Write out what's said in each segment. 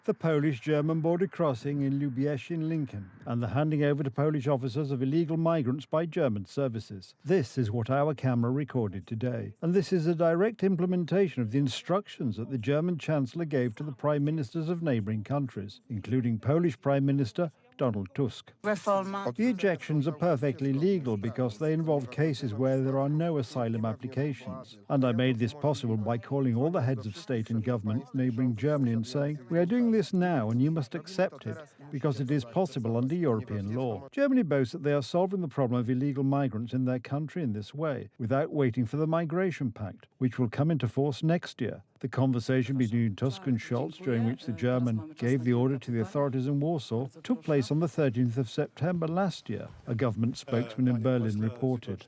the Polish-German border crossing in Lubieschin-Lincoln, and the handing over to Polish officers of illegal migrants by German services. This is what our camera recorded today, and this is a direct implementation of the instructions that the German Chancellor gave to the prime ministers of neighbouring countries, including Polish Prime Minister Donald Tusk. The ejections are perfectly legal because they involve cases where there are no asylum applications. And I made this possible by calling all the heads of state and government neighbouring Germany and saying, we are doing this now and you must accept it because it is possible under European law. Germany boasts that they are solving the problem of illegal migrants in their country in this way, without waiting for the Migration Pact, which will come into force next year. The conversation between Tusk and Scholz, during which the German gave the order to the authorities in Warsaw, took place on the 13th of September last year, a government spokesman in Berlin reported.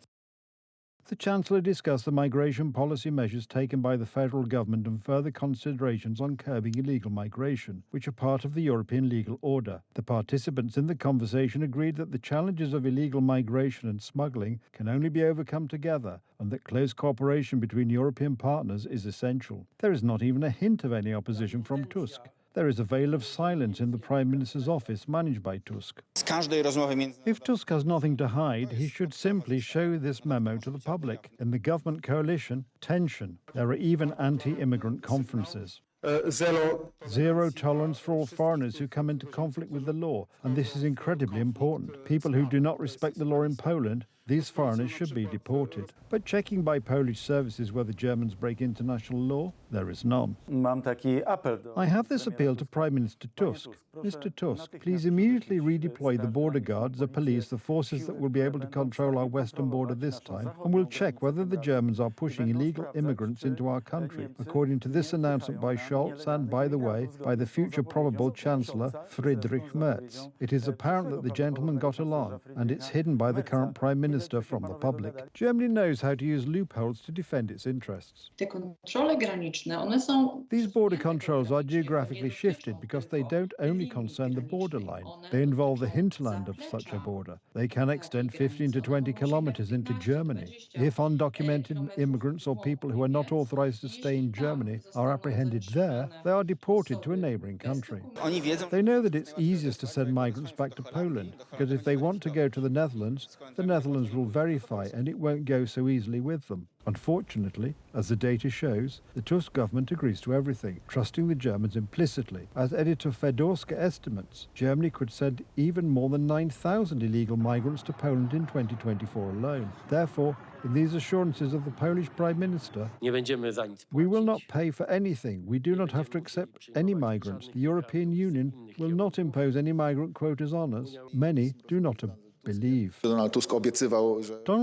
The Chancellor discussed the migration policy measures taken by the federal government and further considerations on curbing illegal migration, which are part of the European legal order. The participants in the conversation agreed that the challenges of illegal migration and smuggling can only be overcome together, and that close cooperation between European partners is essential. There is not even a hint of any opposition from Tusk. There is a veil of silence in the Prime Minister's office managed by Tusk. If Tusk has nothing to hide, he should simply show this memo to the public. In the government coalition, tension. There are even anti-immigrant conferences. Zero tolerance for all foreigners who come into conflict with the law, and this is incredibly important. People who do not respect the law in Poland, these foreigners should be deported. But checking by Polish services whether Germans break international law, there is none. I have this appeal to Prime Minister Tusk. Mr. Tusk, please immediately redeploy the border guards, the police, the forces that will be able to control our western border this time, and we'll check whether the Germans are pushing illegal immigrants into our country, according to this announcement by Scholz and, by the way, by the future probable Chancellor Friedrich Merz. It is apparent that the gentlemen got along, and it's hidden by the current Prime Minister from the public. Germany knows how to use loopholes to defend its interests. These border controls are geographically shifted because they don't only concern the borderline. They involve the hinterland of such a border. They can extend 15 to 20 kilometers into Germany. If undocumented immigrants or people who are not authorized to stay in Germany are apprehended there, they are deported to a neighboring country. They know that it's easiest to send migrants back to Poland, because if they want to go to the Netherlands will verify, and it won't go so easily with them. Unfortunately, as the data shows, the Tusk government agrees to everything, trusting the Germans implicitly. As editor Fedorska estimates, Germany could send even more than 9,000 illegal migrants to Poland in 2024 alone. Therefore, in these assurances of the Polish Prime Minister, we will not pay for anything. We do not have to accept any migrants. The European Union will not impose any migrant quotas on us. Many do not believe. Donald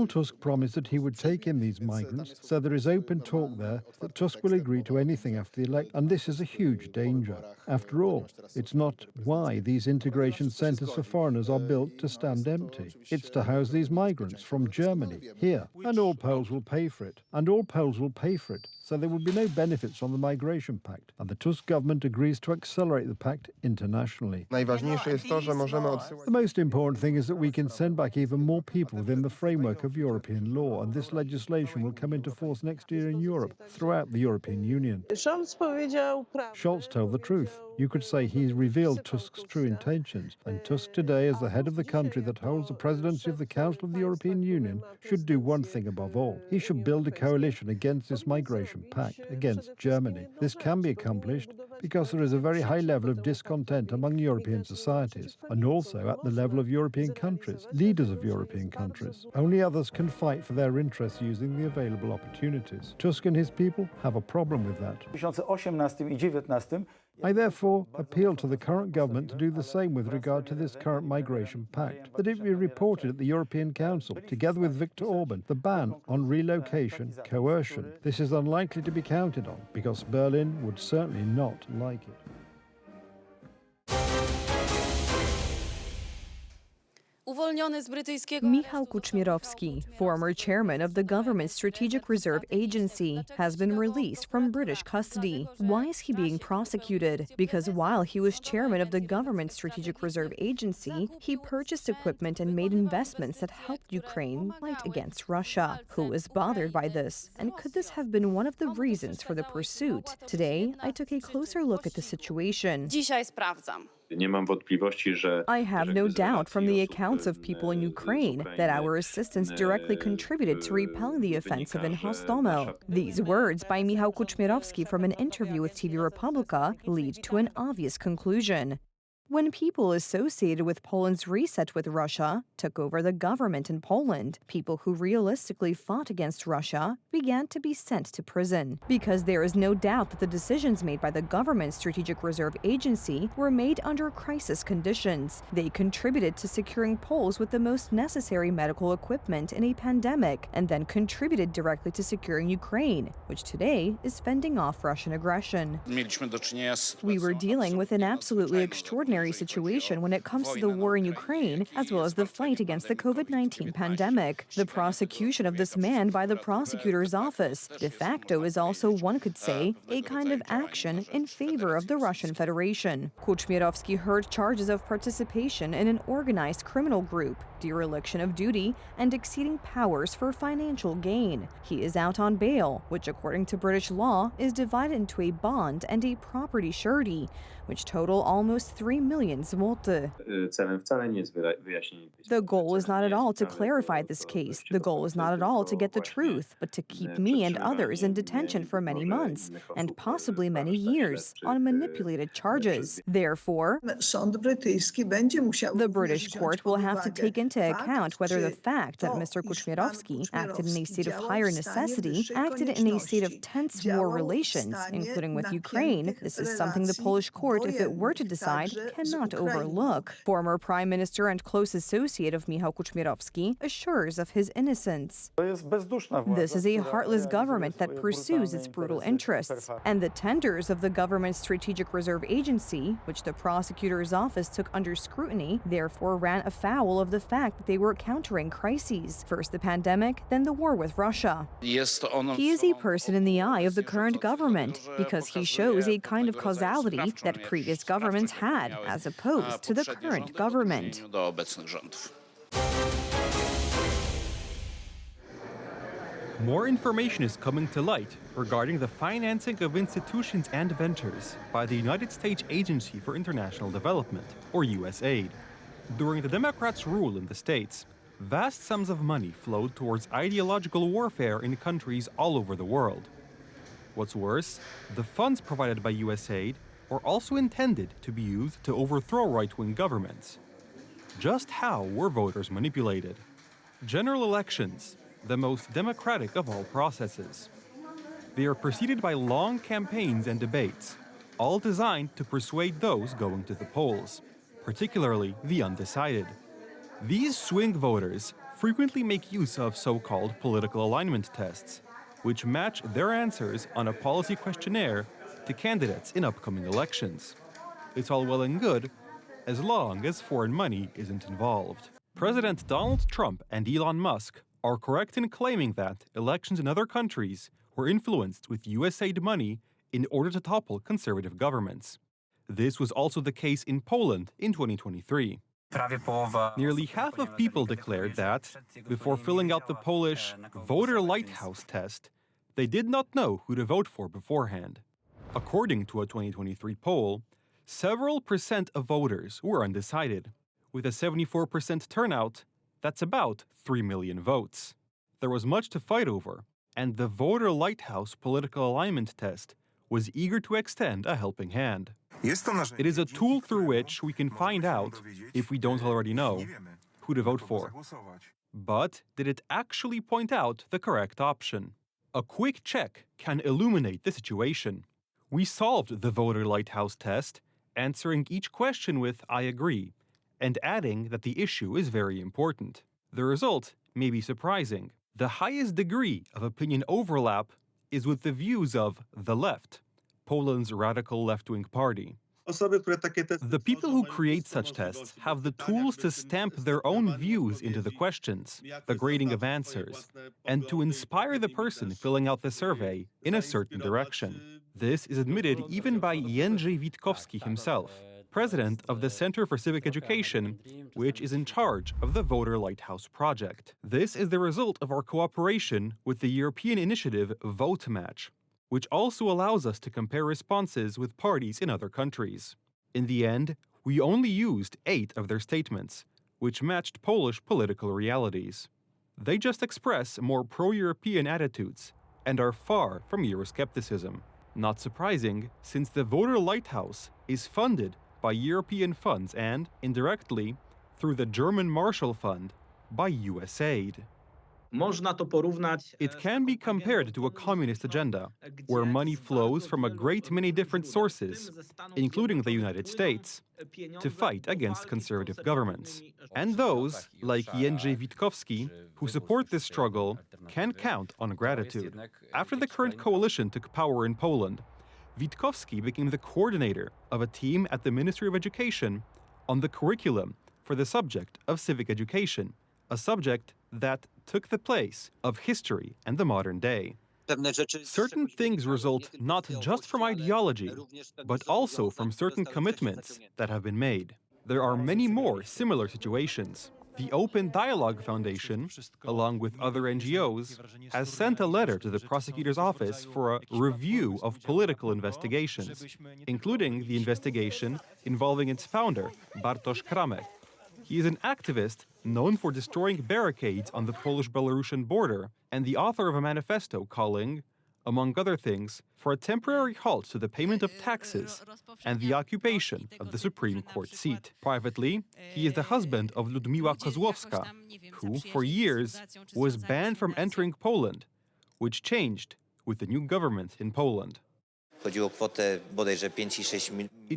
Tusk promised that he would take in these migrants, so there is open talk there that Tusk will agree to anything after the election, and this is a huge danger. After all, it's not why these integration centres for foreigners are built to stand empty. It's to house these migrants from Germany, here, and all Poles will pay for it. So there will be no benefits from the Migration Pact, and the Tusk government agrees to accelerate the pact internationally. The most important thing is that we can send back even more people within the framework of European law, and this legislation will come into force next year in Europe, throughout the European Union. Scholz told the truth. You could say he's revealed Tusk's true intentions, and Tusk today, as the head of the country that holds the presidency of the Council of the European Union, should do one thing above all. He should build a coalition against this migration pact, against Germany. This can be accomplished because there is a very high level of discontent among European societies, and also at the level of European countries, leaders of European countries. Only others can fight for their interests using the available opportunities. Tusk and his people have a problem with that. I therefore appeal to the current government to do the same with regard to this current migration pact, that it be reported at the European Council, together with Viktor Orban, the ban on relocation, coercion. This is unlikely to be counted on, because Berlin would certainly not like it. Michał Kuczmierowski, former chairman of the government Strategic Reserve Agency, has been released from British custody. Why is he being prosecuted? Because while he was chairman of the government Strategic Reserve Agency, he purchased equipment and made investments that helped Ukraine fight against Russia. Who is bothered by this? And could this have been one of the reasons for the pursuit? Today, I took a closer look at the situation. I have no doubt from the accounts of people in Ukraine that our assistance directly contributed to repelling the offensive in Hostomel. These words by Michał Kuczmierowski from an interview with TV Republica lead to an obvious conclusion. When people associated with Poland's reset with Russia took over the government in Poland, people who realistically fought against Russia began to be sent to prison. Because there is no doubt that the decisions made by the government's Strategic Reserve Agency were made under crisis conditions. They contributed to securing Poles with the most necessary medical equipment in a pandemic, and then contributed directly to securing Ukraine, which today is fending off Russian aggression. We were dealing with an absolutely extraordinary situation when it comes to the war in Ukraine, as well as the fight against the COVID-19 pandemic. The prosecution of this man by the prosecutor's office, de facto, is also, one could say, a kind of action in favor of the Russian Federation. Kuczmierowski heard charges of participation in an organized criminal group, dereliction of duty, and exceeding powers for financial gain. He is out on bail, which according to British law is divided into a bond and a property surety, which total almost 3 million zloty. The goal is not at all to clarify this case. The goal is not at all to get the truth, but to keep me and others in detention for many months, and possibly many years, on manipulated charges. Therefore, the British court will have to take into account whether the fact that Mr. Kuczmierowski acted in a state of higher necessity, acted in a state of tense war relations, including with Ukraine. This is something the Polish court, if it were to decide, cannot overlook. Former Prime Minister and close associate of Michał Kuczmierowski assures of his innocence. This is a heartless government that pursues its brutal interests, and the tenders of the government's Strategic Reserve Agency, which the prosecutor's office took under scrutiny, therefore ran afoul of the fact that they were countering crises. First the pandemic, then the war with Russia. He is a person in the eye of the current government because he shows a kind of causality that previous governments had, as opposed to the current government. More information is coming to light regarding the financing of institutions and ventures by the United States Agency for International Development, or USAID. During the Democrats' rule in the States, vast sums of money flowed towards ideological warfare in countries all over the world. What's worse, the funds provided by USAID were also intended to be used to overthrow right-wing governments. Just how were voters manipulated? General elections, the most democratic of all processes. They are preceded by long campaigns and debates, all designed to persuade those going to the polls, particularly the undecided. These swing voters frequently make use of so-called political alignment tests, which match their answers on a policy questionnaire to candidates in upcoming elections. It's all well and good, as long as foreign money isn't involved. President Donald Trump and Elon Musk are correct in claiming that elections in other countries were influenced with USAID money in order to topple conservative governments. This was also the case in Poland in 2023. Nearly half of people declared that, before filling out the Polish voter lighthouse test, they did not know who to vote for beforehand. According to a 2023 poll, several percent of voters were undecided. With a 74% turnout, that's about 3 million votes. There was much to fight over, and the voter lighthouse political alignment test was eager to extend a helping hand. It is a tool through which we can find out, if we don't already know, who to vote for. But did it actually point out the correct option? A quick check can illuminate the situation. We solved the voter lighthouse test, answering each question with "I agree," and adding that the issue is very important. The result may be surprising. The highest degree of opinion overlap is with the views of the left, Poland's radical left-wing party. The people who create such tests have the tools to stamp their own views into the questions, the grading of answers, and to inspire the person filling out the survey in a certain direction. This is admitted even by Jędrzej Witkowski himself, president of the Center for Civic Education, which is in charge of the Voter Lighthouse project. This is the result of our cooperation with the European initiative Vote Match, which also allows us to compare responses with parties in other countries. In the end, we only used 8 of their statements, which matched Polish political realities. They just express more pro-European attitudes and are far from Euroscepticism. Not surprising, since the Voter Lighthouse is funded by European funds and, indirectly, through the German Marshall Fund, by US aid. It can be compared to a communist agenda, where money flows from a great many different sources, including the United States, to fight against conservative governments. And those, like Jędrzej Witkowski, who support this struggle, can count on gratitude. After the current coalition took power in Poland, Witkowski became the coordinator of a team at the Ministry of Education on the curriculum for the subject of civic education, a subject that took the place of history and the modern day. Certain things result not just from ideology, but also from certain commitments that have been made. There are many more similar situations. The Open Dialogue Foundation, along with other NGOs, has sent a letter to the prosecutor's office for a review of political investigations, including the investigation involving its founder, Bartosz Kramek. He is an activist known for destroying barricades on the Polish-Belarusian border and the author of a manifesto calling, among other things, for a temporary halt to the payment of taxes and the occupation of the Supreme Court seat. Privately, he is the husband of Ludmiła Kozłowska, who, for years, was banned from entering Poland, which changed with the new government in Poland. It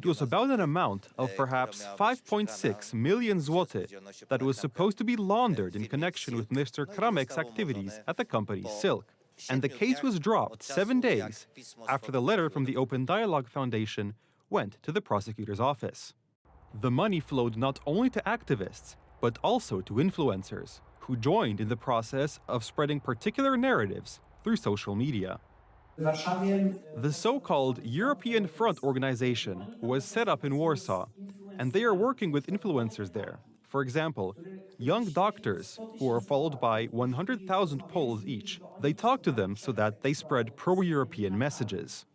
was about an amount of perhaps 5.6 million zloty that was supposed to be laundered in connection with Mr. Kramek's activities at the company Silk. And the case was dropped 7 days after the letter from the Open Dialogue Foundation went to the prosecutor's office. The money flowed not only to activists, but also to influencers, who joined in the process of spreading particular narratives through social media. The so-called European Front organization was set up in Warsaw, and they are working with influencers there. For example, young doctors who are followed by 100,000 Poles each. They talk to them so that they spread pro-European messages.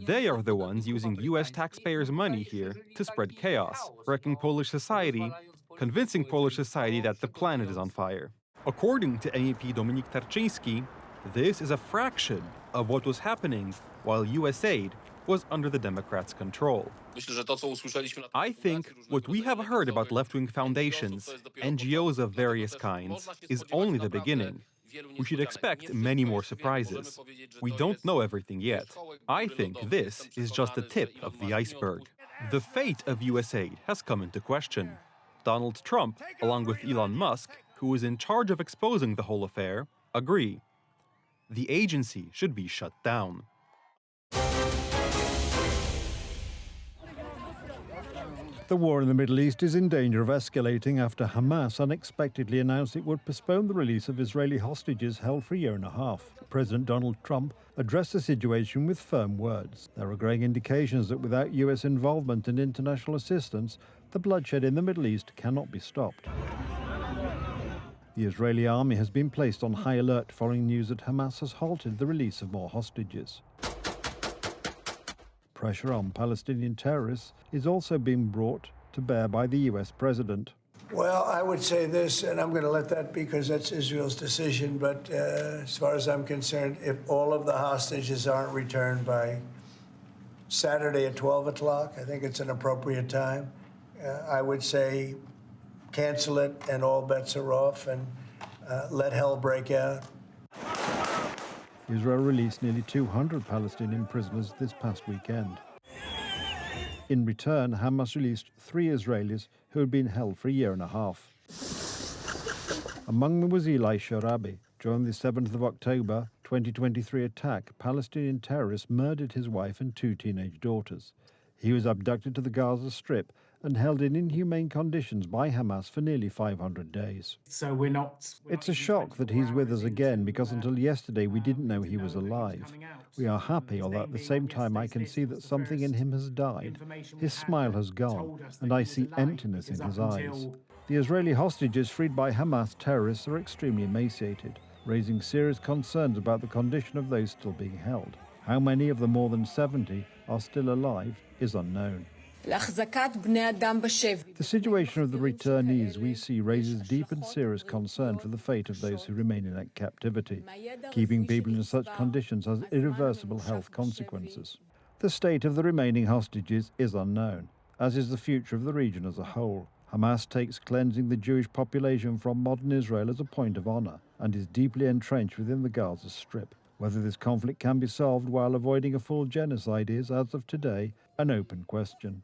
They are the ones using US taxpayers' money here to spread chaos, wrecking Polish society, convincing Polish society that the planet is on fire. According to MEP Dominik Tarczyński, this is a fraction of what was happening while US aid was under the Democrats' control. I think what we have heard about left-wing foundations, NGOs of various kinds, is only the beginning. We should expect many more surprises. We don't know everything yet. I think this is just the tip of the iceberg. The fate of US aid has come into question. Donald Trump, along with Elon Musk, who is in charge of exposing the whole affair, agree. The agency should be shut down. The war in the Middle East is in danger of escalating after Hamas unexpectedly announced it would postpone the release of Israeli hostages held for a year and a half. President Donald Trump addressed the situation with firm words. There are growing indications that without US involvement and international assistance, the bloodshed in the Middle East cannot be stopped. The Israeli army has been placed on high alert following news that Hamas has halted the release of more hostages. Pressure on Palestinian terrorists is also being brought to bear by the US president. Well, I would say this, and I'm going to let that because that's Israel's decision, but as far as I'm concerned, if all of the hostages aren't returned by Saturday at 12 o'clock, I think it's an appropriate time, I would say cancel it and all bets are off and let hell break out. Israel released nearly 200 Palestinian prisoners this past weekend. In return, Hamas released 3 Israelis who had been held for a year and a half. Among them was Eli Sharabi. During the 7th of October 2023 attack, Palestinian terrorists murdered his wife and 2 teenage daughters. He was abducted to the Gaza Strip and held in inhumane conditions by Hamas for nearly 500 days. So we're not It's a shock that he's with us again because until yesterday we didn't know he was alive. We are happy, although at the same time I can see that something in him has died. His smile has gone, and I see emptiness in his eyes. The Israeli hostages freed by Hamas terrorists are extremely emaciated, raising serious concerns about the condition of those still being held. How many of the more than 70 are still alive is unknown. The situation of the returnees we see raises deep and serious concern for the fate of those who remain in captivity. Keeping people in such conditions has irreversible health consequences. The state of the remaining hostages is unknown, as is the future of the region as a whole. Hamas takes cleansing the Jewish population from modern Israel as a point of honor and is deeply entrenched within the Gaza Strip. Whether this conflict can be solved while avoiding a full genocide is, as of today, an open question.